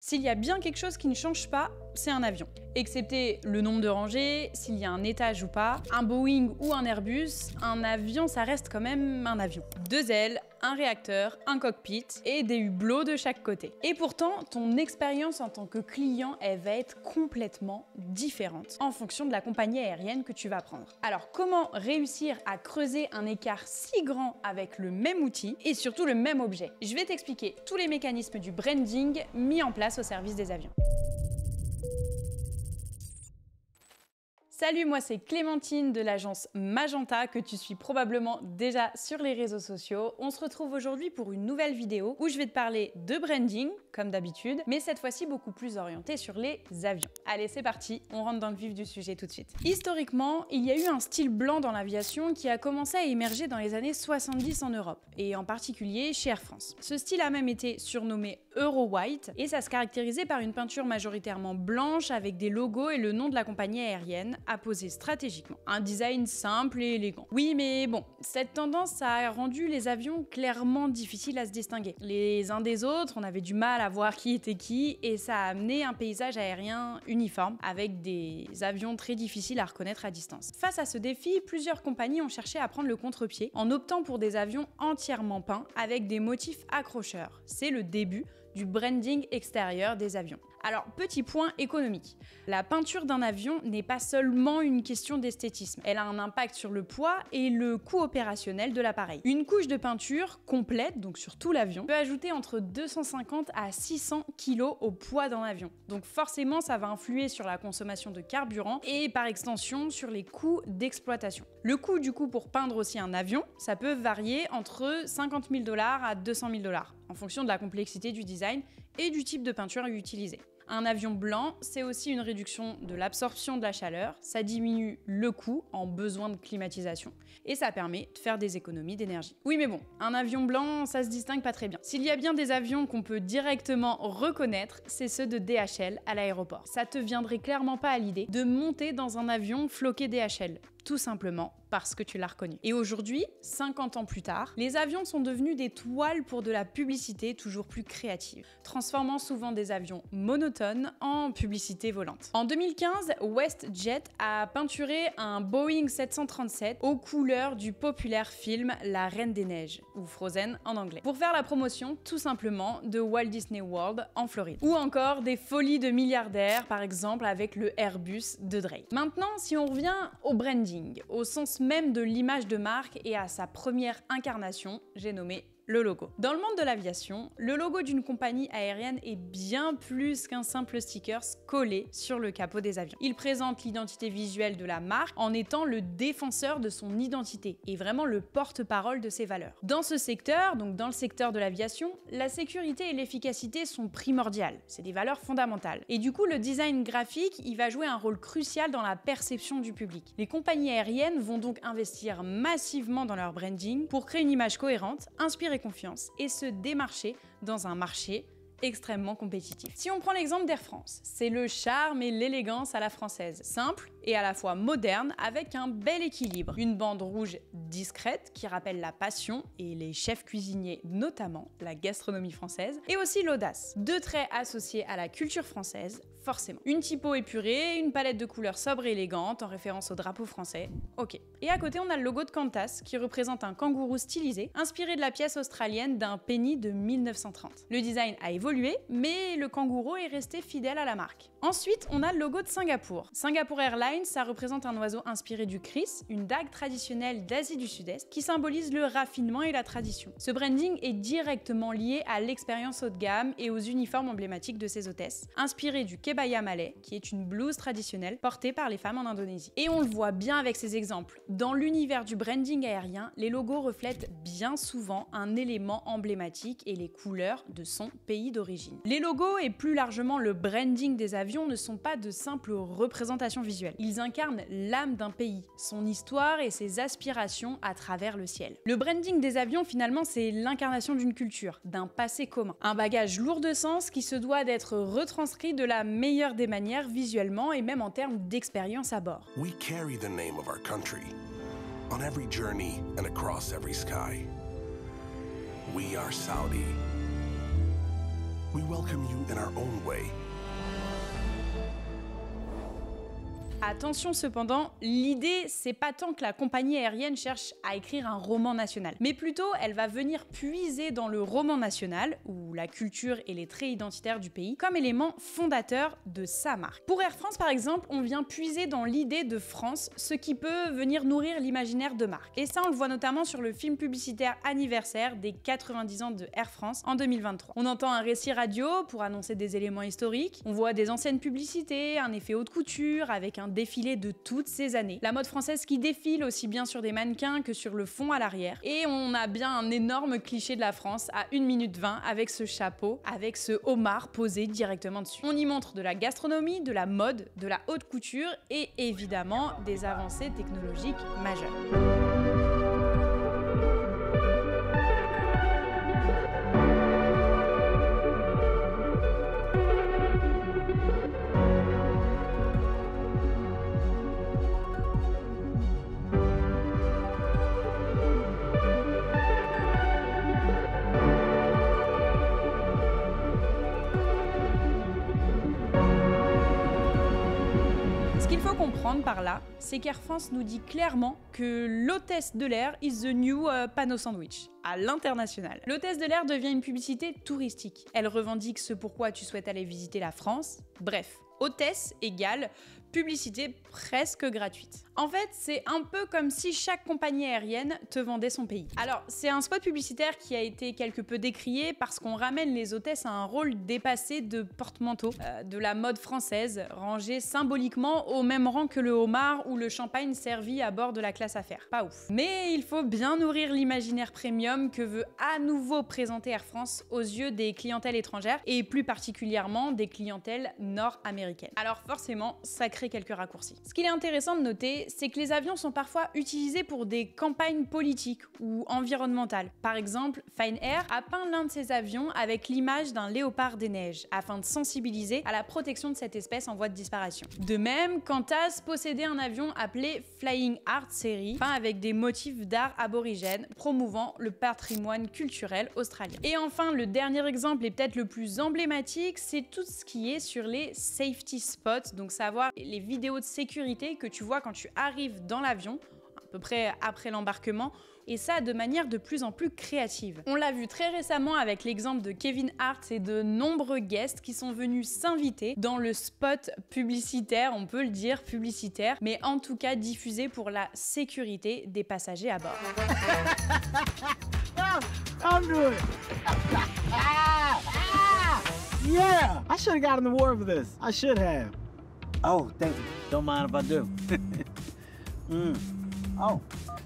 S'il y a bien quelque chose qui ne change pas, c'est un avion. Excepté le nombre de rangées, s'il y a un étage ou pas, un Boeing ou un Airbus, un avion ça reste quand même un avion. 2 ailes, un réacteur, un cockpit et des hublots de chaque côté. Et pourtant, ton expérience en tant que client, elle va être complètement différente en fonction de la compagnie aérienne que tu vas prendre. Alors comment réussir à creuser un écart si grand avec le même outil et surtout le même objet? Je vais t'expliquer tous les mécanismes du branding mis en place au service des avions. Salut, moi c'est Clémentine de l'agence Magenta que tu suis probablement déjà sur les réseaux sociaux. On se retrouve aujourd'hui pour une nouvelle vidéo où je vais te parler de branding, comme d'habitude, mais cette fois-ci beaucoup plus orientée sur les avions. Allez, c'est parti, on rentre dans le vif du sujet tout de suite. Historiquement, il y a eu un style blanc dans l'aviation qui a commencé à émerger dans les années 70 en Europe, et en particulier chez Air France. Ce style a même été surnommé Euro White, et ça se caractérisait par une peinture majoritairement blanche avec des logos et le nom de la compagnie aérienne, à poser stratégiquement. Un design simple et élégant. Oui, mais bon, cette tendance a rendu les avions clairement difficiles à se distinguer. Les uns des autres, on avait du mal à voir qui était qui, et ça a amené un paysage aérien uniforme, avec des avions très difficiles à reconnaître à distance. Face à ce défi, plusieurs compagnies ont cherché à prendre le contre-pied, en optant pour des avions entièrement peints, avec des motifs accrocheurs. C'est le début du branding extérieur des avions. Alors, petit point économique. La peinture d'un avion n'est pas seulement une question d'esthétisme. Elle a un impact sur le poids et le coût opérationnel de l'appareil. Une couche de peinture complète, donc sur tout l'avion, peut ajouter entre 250 à 600 kg au poids d'un avion. Donc forcément, ça va influer sur la consommation de carburant et par extension sur les coûts d'exploitation. Le coût du coup pour peindre aussi un avion, ça peut varier entre 50 000 $ à 200 000 $ en fonction de la complexité du design et du type de peinture utilisée. Un avion blanc, c'est aussi une réduction de l'absorption de la chaleur, ça diminue le coût en besoin de climatisation, et ça permet de faire des économies d'énergie. Oui mais bon, un avion blanc, ça se distingue pas très bien. S'il y a bien des avions qu'on peut directement reconnaître, c'est ceux de DHL à l'aéroport. Ça te viendrait clairement pas à l'idée de monter dans un avion floqué DHL. Tout simplement parce que tu l'as reconnu. Et aujourd'hui, 50 ans plus tard, les avions sont devenus des toiles pour de la publicité toujours plus créative, transformant souvent des avions monotones en publicité volante. En 2015, WestJet a peinturé un Boeing 737 aux couleurs du populaire film La Reine des Neiges, ou Frozen en anglais, pour faire la promotion tout simplement de Walt Disney World en Floride. Ou encore des folies de milliardaires, par exemple avec le Airbus de Drake. Maintenant, si on revient au branding, au sens même de l'image de marque et à sa première incarnation, j'ai nommé le logo. Dans le monde de l'aviation, le logo d'une compagnie aérienne est bien plus qu'un simple sticker collé sur le capot des avions. Il présente l'identité visuelle de la marque en étant le défenseur de son identité et vraiment le porte-parole de ses valeurs. Dans ce secteur, donc dans le secteur de l'aviation, la sécurité et l'efficacité sont primordiales. C'est des valeurs fondamentales. Et du coup, le design graphique, il va jouer un rôle crucial dans la perception du public. Les compagnies aériennes vont donc investir massivement dans leur branding pour créer une image cohérente, inspirée confiance et se démarcher dans un marché extrêmement compétitif. Si on prend l'exemple d'Air France, c'est le charme et l'élégance à la française, simple et à la fois moderne avec un bel équilibre. Une bande rouge discrète qui rappelle la passion et les chefs cuisiniers, notamment la gastronomie française, et aussi l'audace. 2 traits associés à la culture française, forcément. Une typo épurée, une palette de couleurs sobre et élégante en référence au drapeau français, ok. Et à côté on a le logo de Qantas qui représente un kangourou stylisé, inspiré de la pièce australienne d'un penny de 1930. Le design a évolué, mais le kangourou est resté fidèle à la marque. Ensuite, on a le logo de Singapour. Singapour Airlines, ça représente un oiseau inspiré du kris, une dague traditionnelle d'Asie du Sud-Est, qui symbolise le raffinement et la tradition. Ce branding est directement lié à l'expérience haut de gamme et aux uniformes emblématiques de ses hôtesses, inspiré du kebaya malais, qui est une blouse traditionnelle portée par les femmes en Indonésie. Et on le voit bien avec ces exemples. Dans l'univers du branding aérien, les logos reflètent bien souvent un élément emblématique et les couleurs de son pays d'origine. Les logos et plus largement le branding des avions ne sont pas de simples représentations visuelles. Ils incarnent l'âme d'un pays, son histoire et ses aspirations à travers le ciel. Le branding des avions, finalement, c'est l'incarnation d'une culture, d'un passé commun. Un bagage lourd de sens qui se doit d'être retranscrit de la meilleure des manières visuellement et même en termes d'expérience à bord. We carry the name of our country on every journey and across every sky. We are Saudi. We welcome you in our own way. Attention cependant, l'idée c'est pas tant que la compagnie aérienne cherche à écrire un roman national, mais plutôt elle va venir puiser dans le roman national, ou la culture et les traits identitaires du pays, comme élément fondateur de sa marque. Pour Air France par exemple, on vient puiser dans l'idée de France, ce qui peut venir nourrir l'imaginaire de marque. Et ça on le voit notamment sur le film publicitaire anniversaire des 90 ans de Air France en 2023. On entend un récit radio pour annoncer des éléments historiques, on voit des anciennes publicités, un effet haute couture avec un défilé de toutes ces années. La mode française qui défile aussi bien sur des mannequins que sur le fond à l'arrière. Et on a bien un énorme cliché de la France à 1 minute 20 avec ce chapeau, avec ce homard posé directement dessus. On y montre de la gastronomie, de la mode, de la haute couture et évidemment des avancées technologiques majeures. Ce qu'il faut comprendre par là, c'est qu'Air France nous dit clairement que l'hôtesse de l'air is the new panneau sandwich, à l'international. L'hôtesse de l'air devient une publicité touristique. Elle revendique ce pourquoi tu souhaites aller visiter la France. Bref, hôtesse égale publicité presque gratuite. En fait, c'est un peu comme si chaque compagnie aérienne te vendait son pays. Alors, c'est un spot publicitaire qui a été quelque peu décrié parce qu'on ramène les hôtesses à un rôle dépassé de porte-manteau de la mode française, rangé symboliquement au même rang que le homard ou le champagne servi à bord de la classe affaires. Pas ouf. Mais il faut bien nourrir l'imaginaire premium que veut à nouveau présenter Air France aux yeux des clientèles étrangères et plus particulièrement des clientèles nord-américaines. Alors forcément, ça crée quelques raccourcis. Ce qu'il est intéressant de noter, c'est que les avions sont parfois utilisés pour des campagnes politiques ou environnementales. Par exemple, Fine Air a peint l'un de ses avions avec l'image d'un léopard des neiges, afin de sensibiliser à la protection de cette espèce en voie de disparition. De même, Qantas possédait un avion appelé Flying Art Series, peint avec des motifs d'art aborigène, promouvant le patrimoine culturel australien. Et enfin, le dernier exemple et peut-être le plus emblématique, c'est tout ce qui est sur les safety spots, donc savoir les vidéos de sécurité que tu vois quand tu arrives dans l'avion, à peu près après l'embarquement, et ça de manière de plus en plus créative. On l'a vu très récemment avec l'exemple de Kevin Hart et de nombreux guests qui sont venus s'inviter dans le spot publicitaire, on peut le dire publicitaire, mais en tout cas diffusé pour la sécurité des passagers à bord. I'm doing it. Yeah, I should have gotten an award for this. I should have. Oh, thank you. Don't mind if I do. Oh.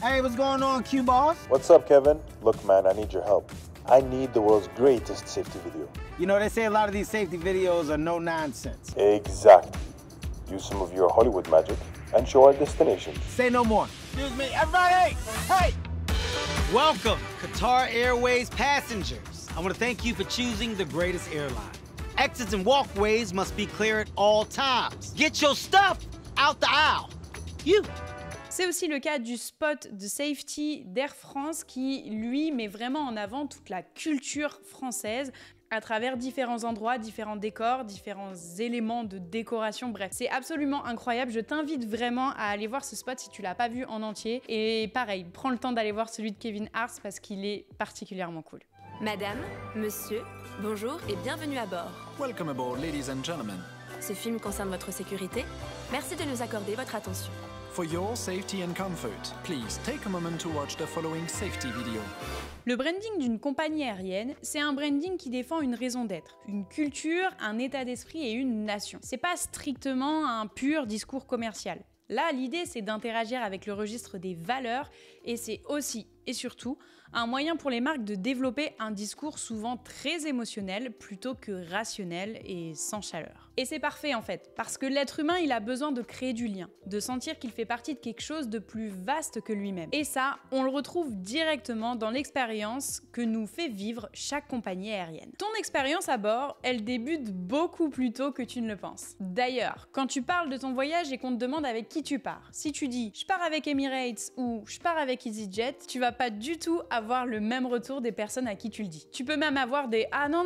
Hey, what's going on, Q-Boss? What's up, Kevin? Look, man, I need your help. I need the world's greatest safety video. You know, they say a lot of these safety videos are no nonsense. Exactly. Use some of your Hollywood magic and show our destination. Say no more. Excuse me, everybody! Hey! Welcome, Qatar Airways passengers. I want to thank you for choosing the greatest airline. Exits and walkways must be clear at all times. Get your stuff out the aisle. You. C'est aussi le cas du spot de safety d'Air France qui, lui, met vraiment en avant toute la culture française à travers différents endroits, différents décors, différents éléments de décoration, bref. C'est absolument incroyable, je t'invite vraiment à aller voir ce spot si tu l'as pas vu en entier. Et pareil, prends le temps d'aller voir celui de Kevin Hart parce qu'il est particulièrement cool. Madame, monsieur, bonjour et bienvenue à bord. Welcome aboard, ladies and gentlemen. Ce film concerne votre sécurité. Merci de nous accorder votre attention. For your safety and comfort, please take a moment to watch the following safety video. Le branding d'une compagnie aérienne, c'est un branding qui défend une raison d'être, une culture, un état d'esprit et une nation. C'est pas strictement un pur discours commercial. Là, l'idée, c'est d'interagir avec le registre des valeurs et c'est aussi et surtout un moyen pour les marques de développer un discours souvent très émotionnel plutôt que rationnel et sans chaleur. Et c'est parfait en fait, parce que l'être humain, il a besoin de créer du lien, de sentir qu'il fait partie de quelque chose de plus vaste que lui-même. Et ça, on le retrouve directement dans l'expérience que nous fait vivre chaque compagnie aérienne. Ton expérience à bord, elle débute beaucoup plus tôt que tu ne le penses. D'ailleurs, quand tu parles de ton voyage et qu'on te demande avec qui tu pars, si tu dis « je pars avec Emirates » ou « je pars avec EasyJet », tu vas pas du tout avoir le même retour des personnes à qui tu le dis. Tu peux même avoir des « Ah non,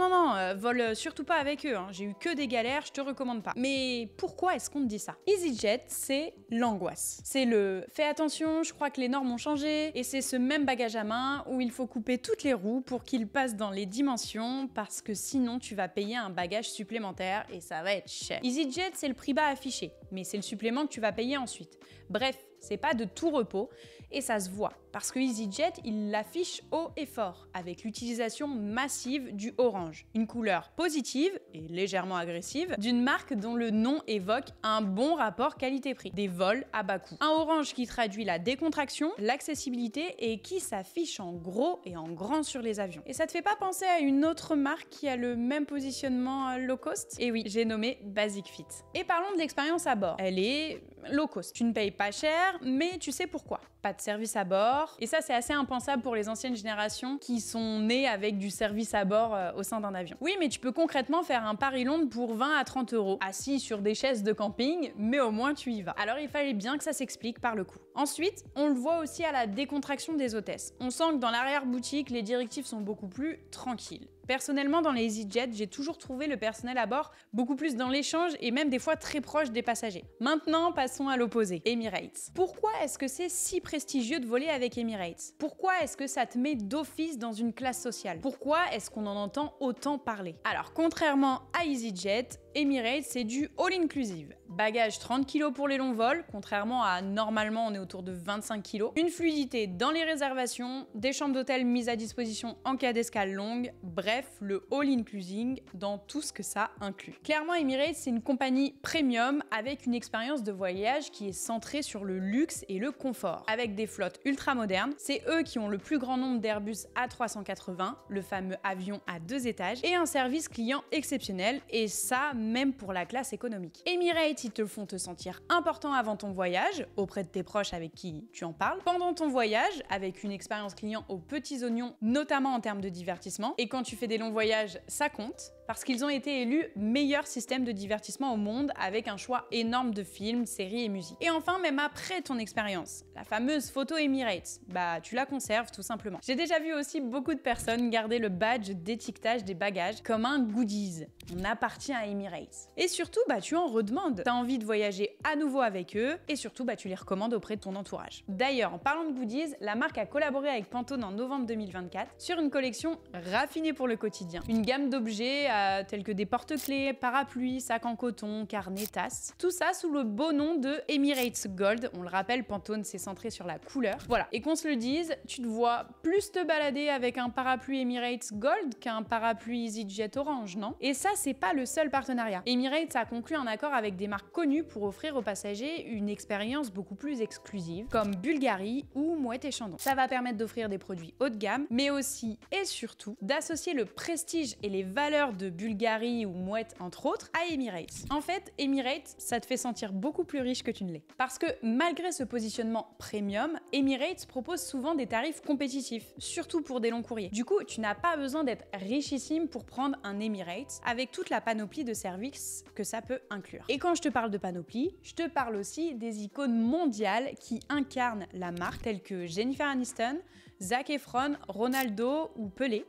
vole surtout pas avec eux, hein. J'ai eu que des galères, je te recommande pas. » Mais pourquoi est-ce qu'on te dit ça? EasyJet, c'est l'angoisse. C'est le « Fais attention, je crois que les normes ont changé. » Et c'est ce même bagage à main où il faut couper toutes les roues pour qu'il passe dans les dimensions parce que sinon tu vas payer un bagage supplémentaire et ça va être cher. EasyJet, c'est le prix bas affiché, mais c'est le supplément que tu vas payer ensuite. Bref, c'est pas de tout repos et ça se voit parce que EasyJet, il l'affiche haut et fort avec l'utilisation massive du orange, une couleur positive et légèrement agressive d'une marque dont le nom évoque un bon rapport qualité-prix, des vols à bas coût. Un orange qui traduit la décontraction, l'accessibilité et qui s'affiche en gros et en grand sur les avions. Et ça te fait pas penser à une autre marque qui a le même positionnement low cost? Et oui, j'ai nommé Basic-Fit. Et parlons de l'expérience à bord. Elle est low cost. Tu ne payes pas cher, mais tu sais pourquoi. Pas de service à bord. Et ça, c'est assez impensable pour les anciennes générations qui sont nées avec du service à bord au sein d'un avion. Oui, mais tu peux concrètement faire un Paris-Londres pour 20 à 30 €, assis sur des chaises de camping, mais au moins tu y vas. Alors il fallait bien que ça s'explique par le coup. Ensuite, on le voit aussi à la décontraction des hôtesses. On sent que dans l'arrière-boutique, les directives sont beaucoup plus tranquilles. Personnellement, dans les EasyJet, j'ai toujours trouvé le personnel à bord beaucoup plus dans l'échange et même des fois très proche des passagers. Maintenant, passons à l'opposé, Emirates. Pourquoi est-ce que c'est si prestigieux de voler avec Emirates? Pourquoi est-ce que ça te met d'office dans une classe sociale? Pourquoi est-ce qu'on en entend autant parler? Alors, contrairement à EasyJet, Emirates, c'est du all-inclusive. Bagage 30 kg pour les longs vols, contrairement à normalement on est autour de 25 kg. Une fluidité dans les réservations, des chambres d'hôtel mises à disposition en cas d'escale longue, bref, le all-inclusive dans tout ce que ça inclut. Clairement, Emirates, c'est une compagnie premium avec une expérience de voyage qui est centrée sur le luxe et le confort. Avec des flottes ultra modernes, c'est eux qui ont le plus grand nombre d'Airbus A380, le fameux avion à 2 étages, et un service client exceptionnel, et ça, même pour la classe économique. Emirates, ils te font te sentir important avant ton voyage, auprès de tes proches avec qui tu en parles, pendant ton voyage, avec une expérience client aux petits oignons, notamment en termes de divertissement, et quand tu fais des longs voyages, ça compte, parce qu'ils ont été élus meilleur système de divertissement au monde, avec un choix énorme de films, séries et musiques. Et enfin, même après ton expérience, la fameuse photo Emirates, bah tu la conserves tout simplement. J'ai déjà vu aussi beaucoup de personnes garder le badge d'étiquetage des bagages comme un goodies. On appartient à Emirates. Et surtout, bah tu en redemandes. T'as envie de voyager à nouveau avec eux, et surtout, bah tu les recommandes auprès de ton entourage. D'ailleurs, en parlant de goodies, la marque a collaboré avec Pantone en novembre 2024 sur une collection raffinée pour le quotidien. Une gamme d'objets tels que des porte-clés, parapluies, sacs en coton, carnets, tasses. Tout ça sous le beau nom de Emirates Gold. On le rappelle, Pantone s'est centré sur la couleur. Voilà. Et qu'on se le dise, tu te vois plus te balader avec un parapluie Emirates Gold qu'un parapluie EasyJet orange, non? Et ça, c'est pas le seul partenariat. Emirates a conclu un accord avec des marques connues pour offrir aux passagers une expérience beaucoup plus exclusive, comme Bulgari ou Moët & Chandon. Ça va permettre d'offrir des produits haut de gamme, mais aussi et surtout d'associer le prestige et les valeurs de Bulgari ou Moët entre autres à Emirates. En fait, Emirates, ça te fait sentir beaucoup plus riche que tu ne l'es. Parce que malgré ce positionnement premium, Emirates propose souvent des tarifs compétitifs, surtout pour des longs courriers. Du coup, tu n'as pas besoin d'être richissime pour prendre un Emirates avec toute la panoplie de services que ça peut inclure. Et quand je te parle de panoplie, je te parle aussi des icônes mondiales qui incarnent la marque, telles que Jennifer Aniston, Zac Efron, Ronaldo ou Pelé.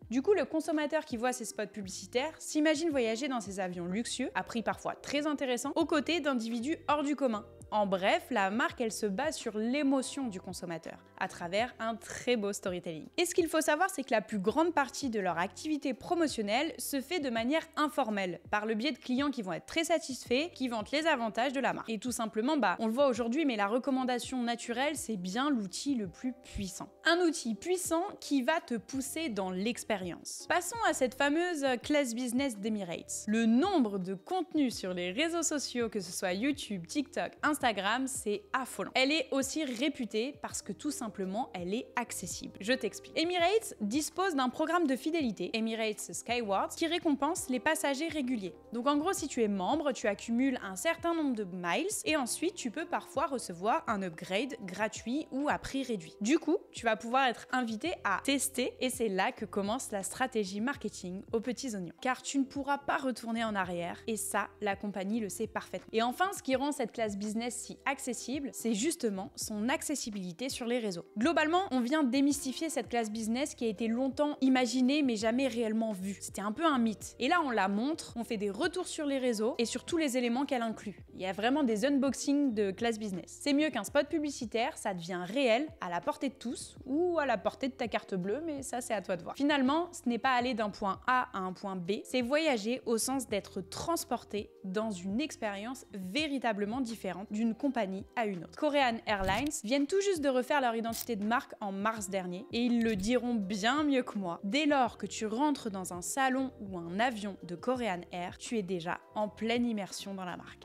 Du coup, le consommateur qui voit ces spots publicitaires s'imagine voyager dans ces avions luxueux, à prix parfois très intéressants, aux côtés d'individus hors du commun. En bref, la marque, elle se base sur l'émotion du consommateur, à travers un très beau storytelling. Et ce qu'il faut savoir, c'est que la plus grande partie de leur activité promotionnelle se fait de manière informelle, par le biais de clients qui vont être très satisfaits, qui vantent les avantages de la marque. Et tout simplement, on le voit aujourd'hui, mais la recommandation naturelle, c'est bien l'outil le plus puissant. Un outil puissant qui va te pousser dans l'expérience. Passons à cette fameuse classe business d'Emirates. Le nombre de contenus sur les réseaux sociaux, que ce soit YouTube, TikTok, Instagram, c'est affolant. Elle est aussi réputée parce que tout simplement, elle est accessible. Je t'explique. Emirates dispose d'un programme de fidélité, Emirates Skywards, qui récompense les passagers réguliers. Donc en gros, si tu es membre, tu accumules un certain nombre de miles et ensuite tu peux parfois recevoir un upgrade gratuit ou à prix réduit. Du coup, tu vas pouvoir être invité à tester et c'est là que commence la stratégie marketing aux petits oignons. Car tu ne pourras pas retourner en arrière et ça, la compagnie le sait parfaitement. Et enfin, ce qui rend cette classe business business si accessible, c'est justement son accessibilité sur les réseaux. Globalement, on vient démystifier cette classe business qui a été longtemps imaginée mais jamais réellement vue. C'était un peu un mythe. Et là, on la montre, on fait des retours sur les réseaux et sur tous les éléments qu'elle inclut. Il y a vraiment des unboxings de classe business. C'est mieux qu'un spot publicitaire, ça devient réel, à la portée de tous ou à la portée de ta carte bleue, mais ça c'est à toi de voir. Finalement, ce n'est pas aller d'un point A à un point B, c'est voyager au sens d'être transporté dans une expérience véritablement différente d'une compagnie à une autre. Korean Airlines viennent tout juste de refaire leur identité de marque en mars dernier et ils le diront bien mieux que moi. Dès lors que tu rentres dans un salon ou un avion de Korean Air, tu es déjà en pleine immersion dans la marque.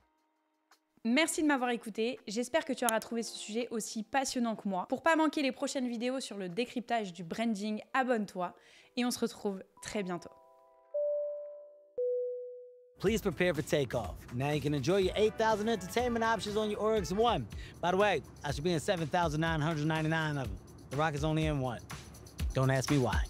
Merci de m'avoir écouté, j'espère que tu auras trouvé ce sujet aussi passionnant que moi. Pour pas manquer les prochaines vidéos sur le décryptage du branding, abonne-toi et on se retrouve très bientôt. Please prepare for takeoff. Now you can enjoy your 8,000 entertainment options on your Oryx One. By the way, I should be in 7,999 of them. The Rocket's only in one. Don't ask me why.